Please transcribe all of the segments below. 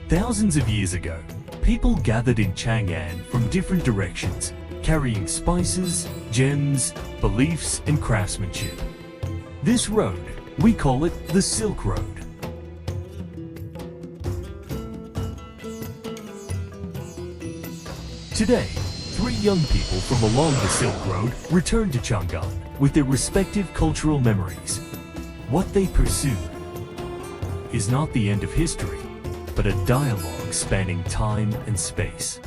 Thousands of years ago, people gathered in Chang'an from different directions, carrying spices, gems, beliefs, and craftsmanship. This road, we call it the Silk Road. Today, 3 young people from along the Silk Road return to Chang'an with their respective cultural memories. What they pursue is not the end of history, but a dialogue spanning time and space.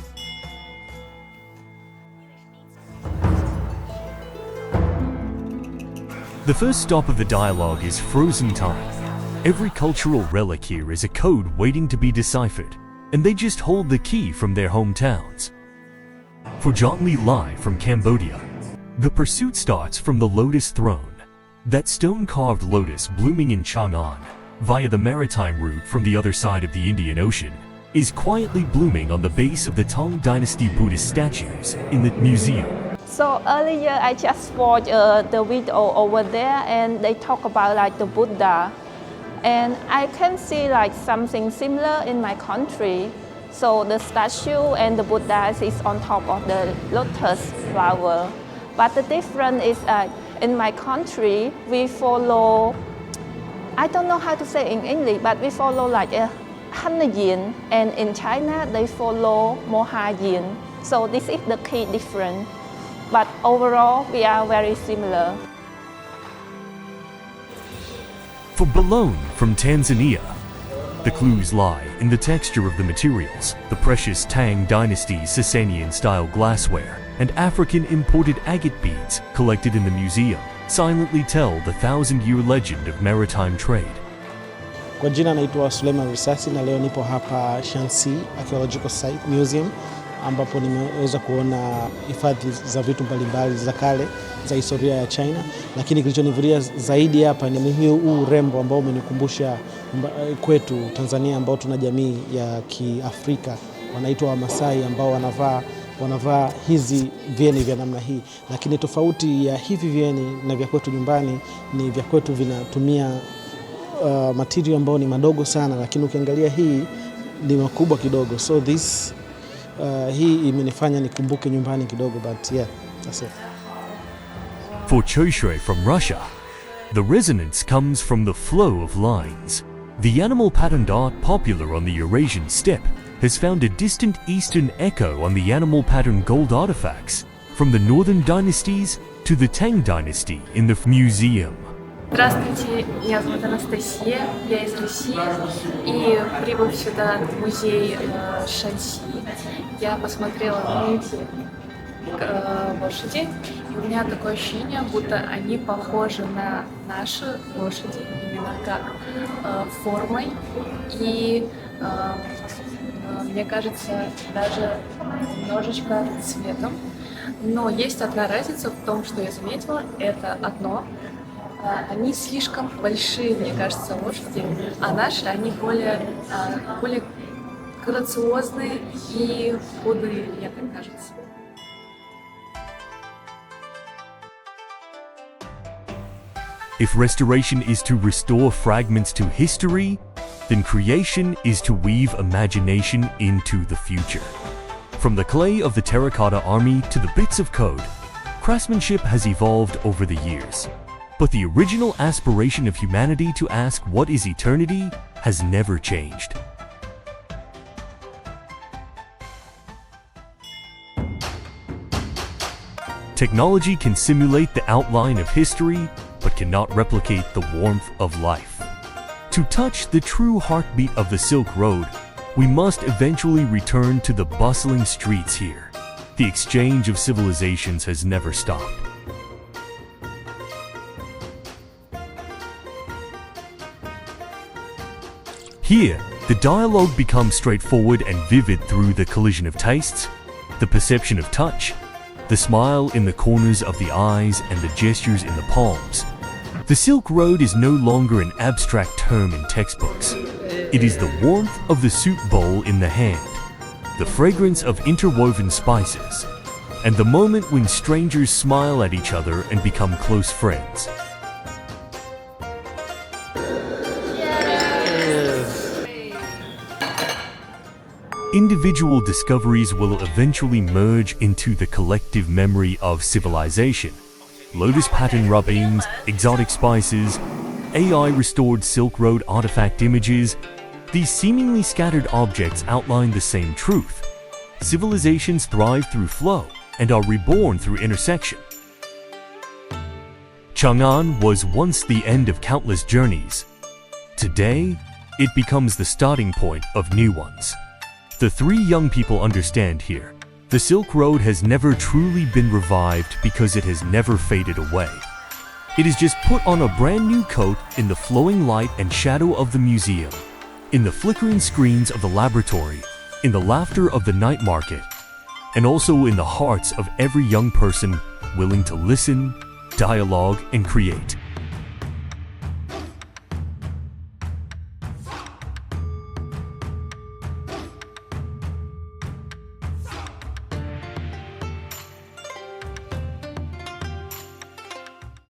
The first stop of the dialogue is frozen time. Every cultural relic here is a code waiting to be deciphered, and they just hold the key from their hometowns. For John Lee Lai from Cambodia, the pursuit starts from the Lotus Throne, that stone-carved lotus blooming in Chang'an, via the maritime route from the other side of the Indian Ocean, is quietly blooming on the base of the Tang Dynasty Buddhist statues in the museum. So earlier I just watched the video over there, and they talk about like the Buddha, and I can see like something similar in my country. So the statue and the Buddha is on top of the lotus flower. But the difference is in my country, we follow, I don't know how to say in English, but we follow like a Hanayin, and in China, they follow Mohayin. So this is the key difference. But overall, we are very similar. For Balone from Tanzania, the clues lie in the texture of the materials, the precious Tang Dynasty Sasanian-style glassware, and African imported agate beads collected in the museum silently tell the 1,000-year legend of maritime trade. Kwa jina naitwa Suleiman Risasi, na leo nipo hapa Shanxi Archaeological Site Museum, ambapo nimeweza kuona hifadhi za vitu mbalimbali za kale za historia ya China, lakini kilichonivutia zaidi hapa ni huu urembo ambao umenikumbusha kwetu Tanzania, ambao tuna jamii ya Kiafrika wanaitwa Wamasai, ambao wanavaa hizi vyeni vya namna hii, lakini tofauti ya hivi vyeni na vya kwetu nyumbani ni vya kwetu vinatumia material ambao ni madogo sana, lakini ukiangalia hii ni makubwa kidogo. So this hii imenifanya nikumbuke nyumbani kidogo, but yeah, that's it. For Choishui from Russia, the resonance comes from the flow of lines. The animal patterned art popular on the Eurasian steppe has found a distant eastern echo on the animal patterned gold artifacts from the northern dynasties to the Tang dynasty in the museum. Здравствуйте, меня зовут Анастасия, я из России, и прибыв сюда в музей Шаньси, я посмотрела на эти лошади, и у меня такое ощущение, будто они похожи на наши лошади, именно как формой, и мне кажется, даже немножечко цветом. Но есть одна разница в том, что я заметила, это одно. Они слишком большие, мне кажется, лошади, а наши, они более грациозные и худые, мне так кажется. If restoration is to restore fragments to history, then creation is to weave imagination into the future. From the clay of the Terracotta Army to the bits of code, craftsmanship has evolved over the years. But the original aspiration of humanity to ask what is eternity has never changed. Technology can simulate the outline of history, but cannot replicate the warmth of life. To touch the true heartbeat of the Silk Road, we must eventually return to the bustling streets here. The exchange of civilizations has never stopped. Here, the dialogue becomes straightforward and vivid through the collision of tastes, the perception of touch, the smile in the corners of the eyes and the gestures in the palms. The Silk Road is no longer an abstract term in textbooks. It is the warmth of the soup bowl in the hand, the fragrance of interwoven spices, and the moment when strangers smile at each other and become close friends. Individual discoveries will eventually merge into the collective memory of civilization. Lotus pattern rubbings, exotic spices, AI-restored Silk Road artifact images, these seemingly scattered objects outline the same truth. Civilizations thrive through flow and are reborn through intersection. Chang'an was once the end of countless journeys. Today, it becomes the starting point of new ones. The three young people understand here. The Silk Road has never truly been revived because it has never faded away. It is just put on a brand new coat in the flowing light and shadow of the museum, in the flickering screens of the laboratory, in the laughter of the night market, and also in the hearts of every young person willing to listen, dialogue, and create.